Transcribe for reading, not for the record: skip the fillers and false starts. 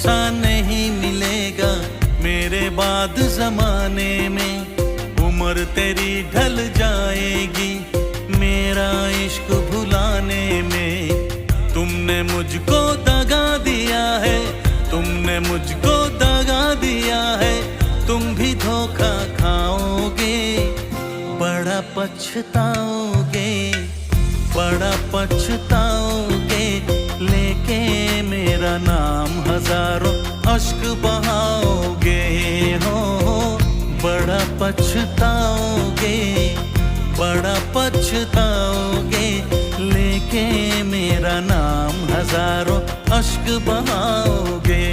सा नहीं मिलेगा मेरे बाद जमाने में। उम्र तेरी ढल जाएगी मेरा इश्क भुलाने में। तुमने मुझको दगा दिया है, तुमने मुझको दगा दिया है, तुम भी धोखा खाओगे, बड़ा पछताओगे, बड़ा पछताओगे। लेके मेरा नाम हजारों अश्क बहाओगे हो, बड़ा पछताओगे, बड़ा पछताओगे। लेके मेरा नाम हजारों अश्क बहाओगे।